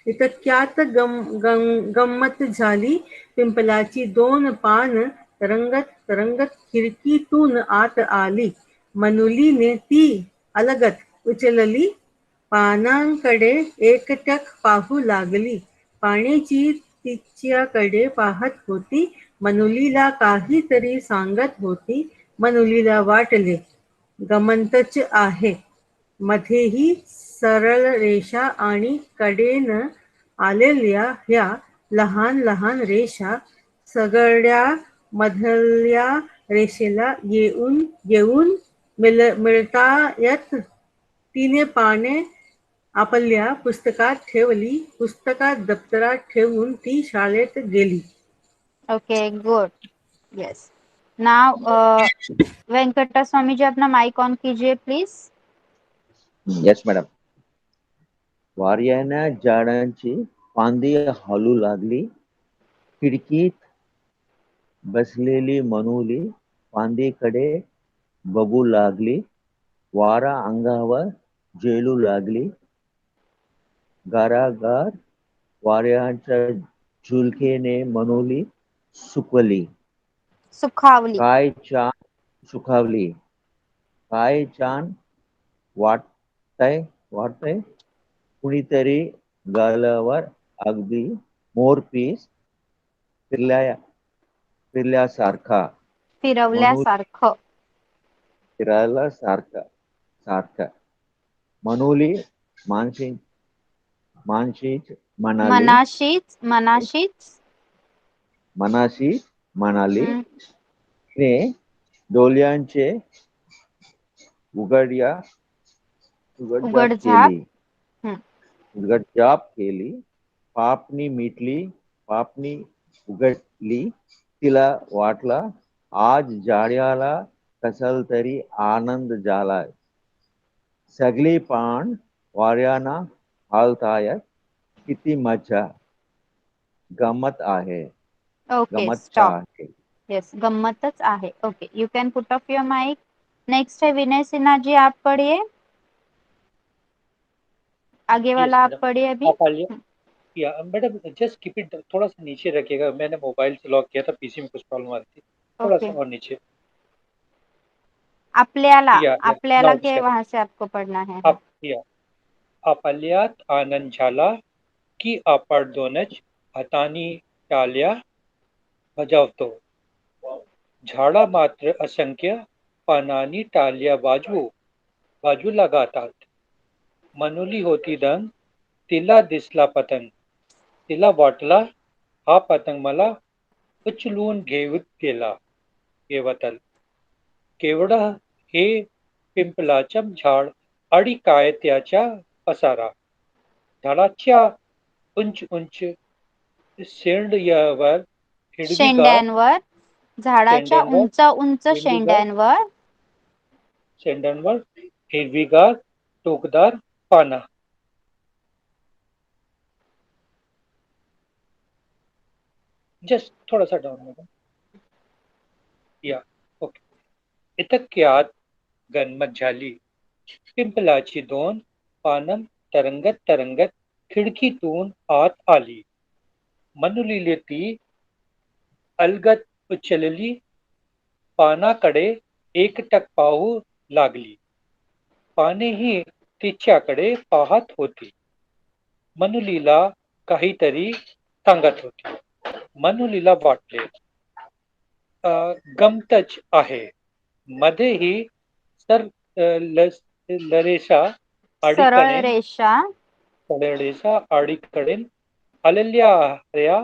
इतक्यात गंमत झाली. पिंपलाची 2 पान तरंगत तरंगत खिडकीतून आत आली. मनुलीने ती अलगद उचलली. पानांकडे एकटक पाहू लागली. पाण्याची तिच्याकडे पाहत होती. मनुलीला काहीतरी सांगत होती. मनुलीला वाटले गंमतच आहे. मध्येही सरळ रेषा आणि कडेनं आलेल्या ह्या लहान लहान रेषा सगळ्या मधल्या रेषेला येऊन मिळतायत. तिने पाने आपल्या पुस्तकात ठेवली. पुस्तकात दप्तरात ठेवून ती शाळेत गेली. Okay, good. Yes. Now, Venkata Swami ji अपना माइक ऑन कीजिए प्लीज. Yes madam. वाऱ्याने झाडांची फांदी हलू लागली. खिडकीत बसलेली मनुली फांदीकडे बघू लागली. वारा अंगावर झेलू लागली. गारागार वाऱ्याच्या झुळकेने मनुली सुखावली. काय छान वाटतंय. कुणीतरी गालावर अगदी मोरपीस फिरल्यासारखा मनुली मनाशीच म्हणाली. तिने डोळ्यांचे उघडझाप केली. पापणी मिटली. पापणी उघडली. तिला वाटलं आज झाडाला कसला तरी आनंद झालाय. सगळी पान वाऱ्यानं हालतायत. किती मजा. गंमत आहे. Okay, stop. Yes, गम्मतच आहे. Okay, you can put off your mic. Next है विनय सिन्हा जी, आप पढ़िए. आगे वाला आप पढ़िए अभी. या मैडम जस्ट कीप इट थोड़ा सा नीचे रखिएगा. मैंने मोबाइल से लॉक किया था, पीसी में कुछ प्रॉब्लम आ रही थी. थोड़ा सा और नीचे. आपल्याला के वहां से आपको पढ़ना है. आपल्यात आनंद झाला की आपण दोनच हातांनी टाळ्या बजावतो. झाडा मात्र असंख्य पानांनी टाळ्या बाजू लगातात. मनुली होती दंग. तिला दिसला पतंग. तिला वाटला हा पतंग मला उचलून घेवतल. केवढं हे पिंपलाचं झाड आणि काय त्याचा पसारा. झाडाच्या उंच उंच शेंड्यावर झाडाच्या उंच शेंड्यांवर हिरवीगार टोकदार पाना. जस्ट थोड़ा सा डाउन होगा. या ओके. इतक्यात गंमत झाली. पिंपलाची 2 पानं तरंगत तरंगत खिडकीतून आत आली. मनुलीने ती अलगद उचलली. पानाकडे एकटक पाहू लागली. पानेही तिच्याकडे पाहत होती. मनुलीला काहीतरी सांगत होती. मनुलीला वाटले गंमतच आहे. मध्येही सरळ रेषा अडीकडे आलेल्या ह्या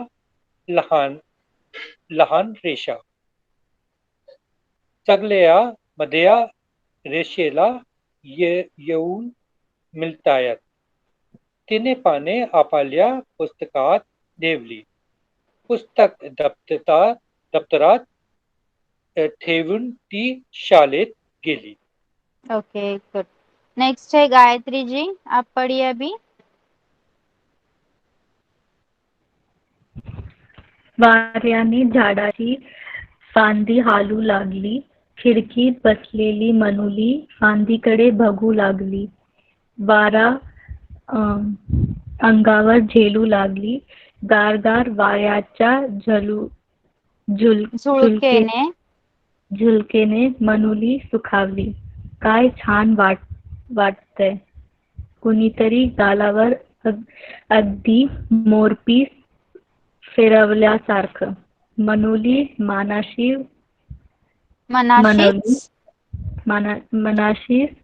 लहान रेषा सगळ्या मधल्या रेषेला येऊन मिळतायत. तिने पाने आपल्या पुस्तकात ठेवली. पुस्तक दप्तरात ठेवून ती शाळेत गेली. Okay, good. नेक्स्ट है गायत्री जी, आप पढ़िए अभी. वाऱ्याने झाडाची फांदी हालू लागली. खिडकीत बसलेली मनुली फांदीकडे बघू लागली. वारा अंगावर झेलू लागली. गारगार वाऱ्याच्या झुळकेने झुलकेने मनुली सुखावली. काय छान वाटतंय. कुणीतरी गालावर अगदी मोरपीस फिरवल्यासारखं. मनुली मनाशी मनाशीच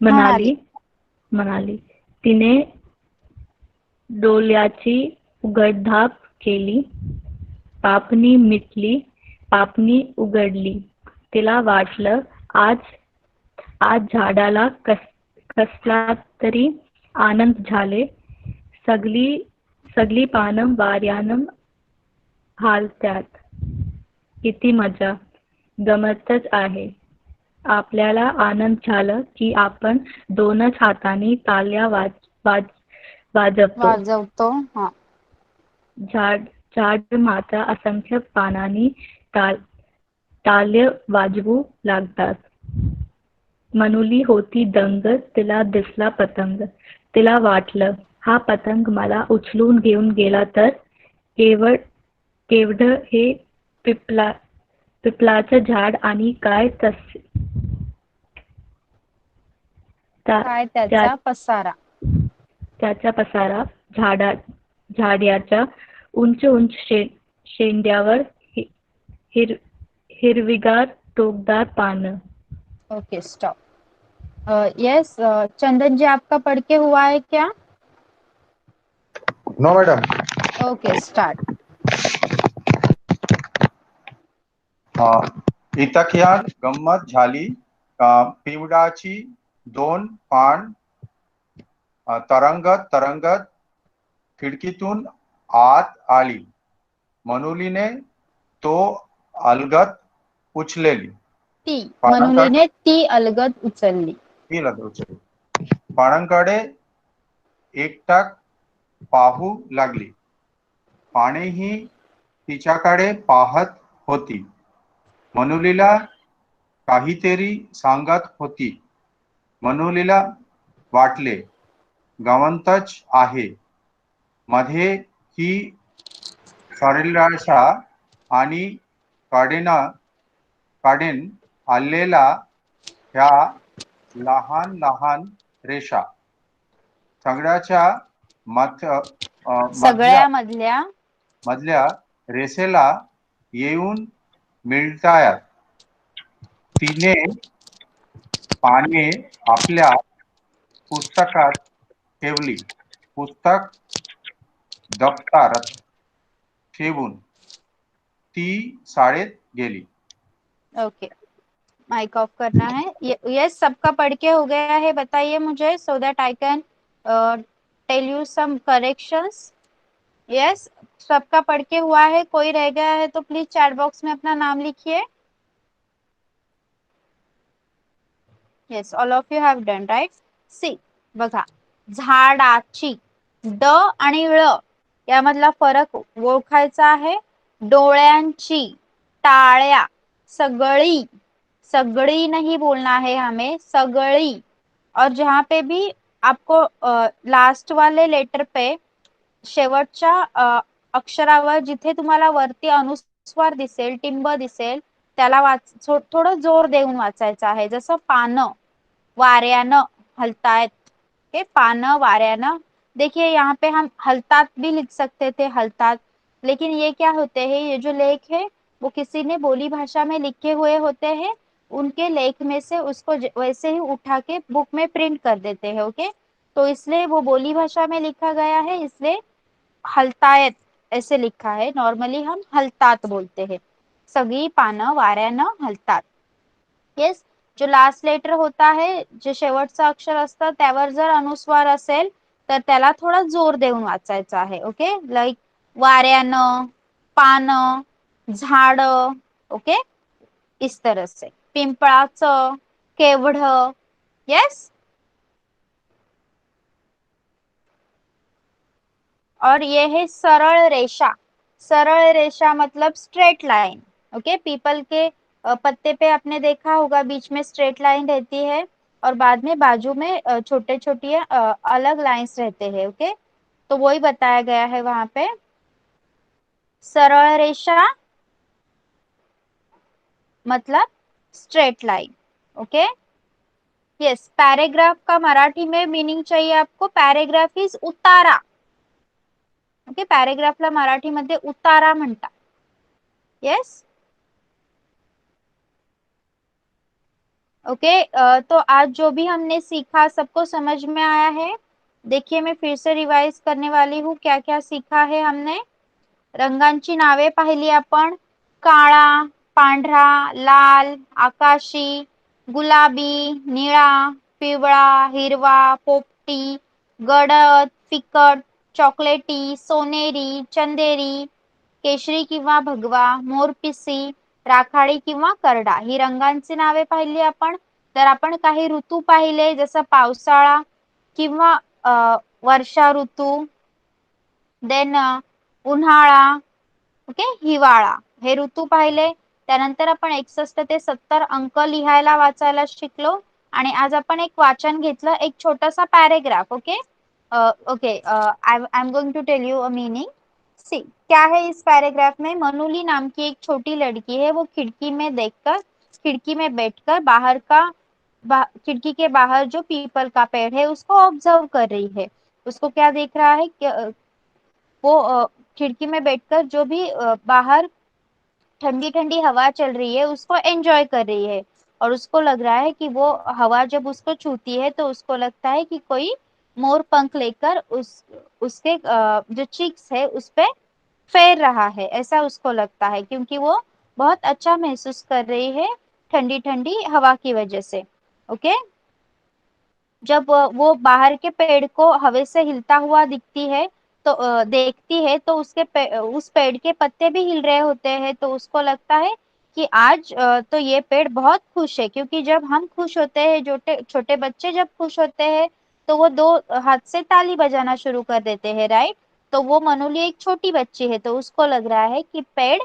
म्हणाली. तिने डोळ्याची उघडझाप केली. पापणी मिटली. पापणी उघडली. तिला वाटलं आज झाडाला कसला तरी आनंद झाले. सगळी पानं वाऱ्यानं हालतात. किती मजा, गमतच आहे. आपल्याला आनंद झाला की आपण दोनच हातांनी ताल्या वाजवतो. हा. झाड मात्र असंख्य पानांनी ताल्य वाजवू लागतात. मनुली होती दंग. तिला दिसला पतंग. तिला वाटलं हा पतंग मला उचलून घेऊन गेला तर केवढं हे पिपलाचं झाड आणि काय त्याचा पसारा. त्याचा पसारा. झाडाच्या उंच उंच शेंड्यावर हिरवीगार टोकदार पानं. Okay stop. Yes Chandan ji, आपका पढ़ के हुआ है क्या? No madam. Okay start. इतक्यात गंमत झाली. पिवळाची दोन पान तरंगत खिडकीतून आत आली. मनुलीने तो अलगद उचलली. मनुलीने ती अलगद उचलली. पानांकडे एकटक पाहू लागली. पानेही तिच्याकडे पाहत होती. मनुलीला काहीतरी सांगत होती. मनुलीला वाटले गमंतच आहे. मध्ये ही सरळरेषा आणि काढेन आलेला ह्या लहान लहान रेषा सगळ्या मधल्या रेषेला येऊन मिळतायत. तिने पाने आपल्या पुस्तकात ठेवली. पुस्तक दप्तरात ठेवून ती शाळेत गेली. ओके, माइक ऑफ करना है. यस, सबका पढ़ के हो गया है? बताइए मुझे, so that I can tell you some corrections. Yes, सबका पढ़ के हुआ है? कोई रह गया है तो प्लीज चैट बॉक्स में अपना नाम लिखिए. Yes, all of you have done, right. See बघा, झाडाची ड आणि ळ यामधला फरक ओळखायचा आहे. डोळ्यांची, टाळ्या, सगळी नहीं बोलना है हमें, सगळी. और जहाँ पे भी आपको लास्ट वाले लेटर पे शेवटच्या अक्षरावर जिथे तुम्हाला वरती अनुस्वार दिसेल, टिंब दिसेल, त्याला थोडं जोर देऊन वाचायचं आहे. जसं पानं वाऱ्यानं हलतायत. ओके, पानं वाऱ्यानं. देखिए यहाँ पे हम हलतात भी लिख सकते थे, हलतात, लेकिन ये क्या होते हैं, ये जो लेख है वो किसी ने बोली भाषा में लिखे हुए होते हैं. उनके लेख में से उसको वैसे ही उठा के बुक में प्रिंट कर देते हैं. ओके, तो इसलिए वो बोली भाषा में लिखा गया है, इसलिए हलतायत ऐसे लिखा है. नॉर्मली हम हलतात बोलते हैं. सगळी पानं वाऱ्यानं हलतात. येस, जो लास्ट लेटर होता है, जे शेवटचं अक्षर असतं त्यावर जर अनुस्वार असेल तर त्याला थोडा जोर देऊन वाचायचा आहे. ओके, लाईक वाऱ्यानं, पानं, झाड. ओके, इस तरह से. पिंपळाचं, केवढं. यस, और ये है सरल रेषा. सरल रेशा मतलब स्ट्रेट लाइन। ओके, पीपल के पत्ते पे आपने देखा होगा बीच में स्ट्रेट लाइन रहती है और बाद में बाजू में छोटे छोटे अलग लाइंस रहते हैं। ओके, तो वही बताया गया है वहां पे, सरल रेशा मतलब straight line. Okay, yes, paragraph का मराठी में मीनिंग चाहिए आपको, पैराग्राफ इज उतारा। ओके, पॅरेग्राफला मराठीमध्ये उतारा म्हणतात. Yes, okay. तो आज जो भी हमने सीखा सबको समझ में आया है? देखिए मैं फिर से रिवाइज करने वाली हूँ क्या क्या सीखा है हमने। रंगांची नावे पाहिली आपण, काळा, पांढरा, लाल, आकाशी, गुलाबी, निळा, पिवळा, हिरवा, पोपटी, गडद, फिकट, चॉकलेटी, सोनेरी, चंदेरी, केशरी किंवा भगवा, मोरपिसी, राखाडी किंवा करडा, ही रंगांची नावे पाहिली आपण। तर आपण काही ऋतू पाहिले, जसं पावसाळा किंवा वर्षा ऋतू, देन उन्हाळा, ओके, हिवाळा, हे ऋतू पाहिले। त्यानंतर आपण 61 ते 70 अंक लिहायला वाचायला शिकलो आणि आज आपण एक वाचन घेतलं, एक छोटासा paragraph. Okay, okay, I am going to tell you a meaning. See क्या है इस पैराग्राफ में, मनुली नाम की एक छोटी लड़की है, वो खिड़की में बैठकर खिड़की के बाहर जो पीपल का पेड़ है उसको ऑब्जर्व कर रही है। उसको क्या देख रहा है कि वो खिड़की में बैठकर जो भी बाहर ठंडी ठंडी हवा चल रही है उसको एंजॉय कर रही है और उसको लग रहा है कि वो हवा जब उसको छूती है तो उसको लगता है कि कोई मोर पंख लेकर उसके जो चीक्स है उस पे फेर रहा है, ऐसा उसको लगता है, क्योंकि वो बहुत अच्छा महसूस कर रही है ठंडी ठंडी हवा की वजह से। ओके, जब वो बाहर के पेड़ को हवा से हिलता हुआ देखती है तो उस पेड़ के पत्ते भी हिल रहे होते हैं, तो उसको लगता है कि आज तो ये पेड़ बहुत खुश है, क्योंकि जब हम खुश होते हैं, छोटे बच्चे जब खुश होते हैं तो वो दो हाथ से ताली बजाना शुरू कर देते हैं, राइट। तो वो मनुली एक छोटी बच्ची है, तो उसको लग रहा है कि पेड़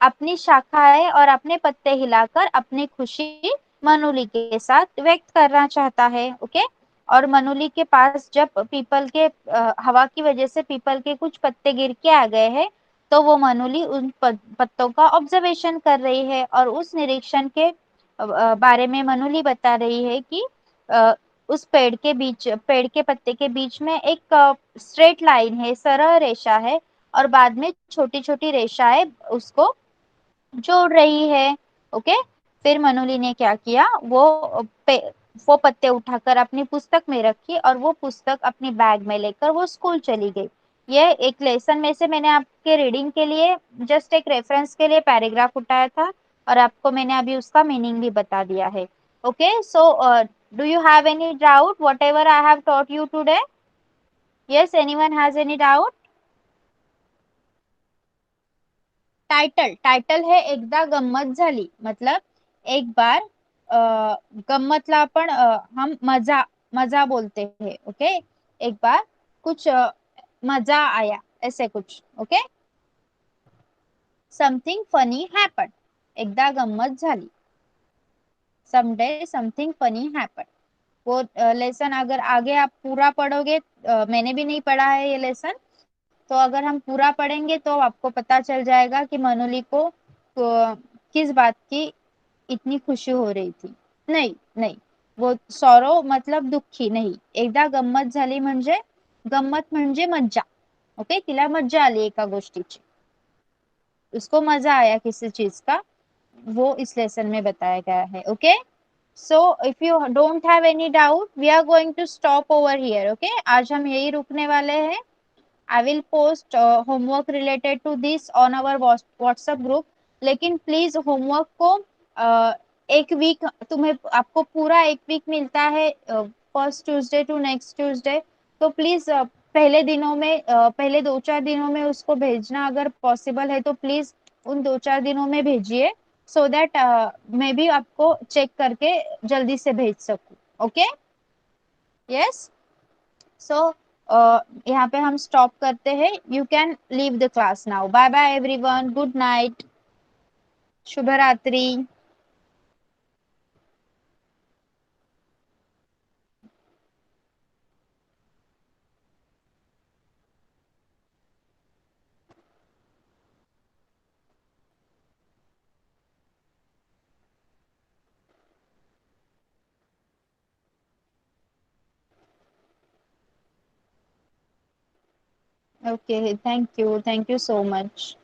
अपनी शाखाएं और अपने पत्ते हिलाकर अपनी खुशी मनुली के साथ व्यक्त करना चाहता है। ओके, और मनुली के पास जब पीपल के हवा की वजह से पीपल के कुछ पत्ते गिर के आ गए हैं, तो वो मनुली उन पत्तों का ऑब्जर्वेशन कर रही है और उस निरीक्षण के बारे में मनुली बता रही है कि उस पेड़ के पत्ते के बीच में एक स्ट्रेट लाइन है, सरल रेखा है और बाद में छोटी छोटी रेखाएं उसको जोड़ रही है। ओके, फिर मनुली ने क्या किया, वो पत्ते उठाकर अपनी पुस्तक में रखी और वो पुस्तक अपनी बैग में लेकर वो स्कूल चली गई। ये एक लेसन में से मैंने आपके रीडिंग के लिए जस्ट एक रेफरेंस के लिए पैराग्राफ उठाया था और आपको मैंने अभी उसका मीनिंग भी बता दिया है। Okay, so do you have any doubt whatever I have taught you today? Yes, anyone has any doubt? Title है एकदा गंमत झाली, मतलब एक बार गम्मतला आपण हम मजा बोलते हैं। ओके, एक बार कुछ मजा आया, ऐसे कुछ। ओके, समथिंग फनी हैपन, एकदा गंमत झाली, समडे समथिंग फनी हैपन। वो लेसन अगर आगे आप पूरा पढ़ोगे, मैंने भी नहीं पढ़ा है ये लेसन, तो अगर हम पूरा पढ़ेंगे तो आपको पता चल जाएगा कि मनुली को किस बात की इतनी खुशी हो रही थी। नहीं नहीं, वो सॉरो मतलब दुःखी नहीं, एकदा गंमत झाली म्हणजे गंमत म्हणजे मज्जा। ओके, तिला मज्जा आली एका गोष्टीची, उसको मजा आया किसी चीज का, वो इस लेसन में बताया गया है। Okay, so if you don't have any doubt we are going to stop over here. Okay, आज हम यही रुकने वाले हैं। I will post homework related to this on our WhatsApp group, लेकिन प्लीज होमवर्क को एक वीक आपको पूरा एक वीक मिलता है, first Tuesday to next Tuesday, तो प्लीज पहले 2-4 दिनों में उसको भेजना, अगर पॉसिबल है तो प्लीज उन 2-4 दिनों में भेजिए, सो दैट मैं भी आपको चेक करके जल्दी से भेज सकूं। ओके, यस, सो यहाँ पे हम स्टॉप करते हैं. You can leave the class now. Bye bye everyone. Good night. शुभ रात्रि. Okay, thank you. Thank you so much.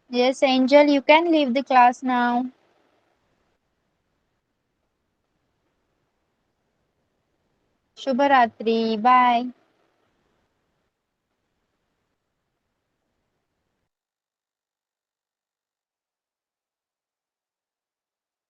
Yes, Angel, you can leave the class now. Shubha Ratri. Bye.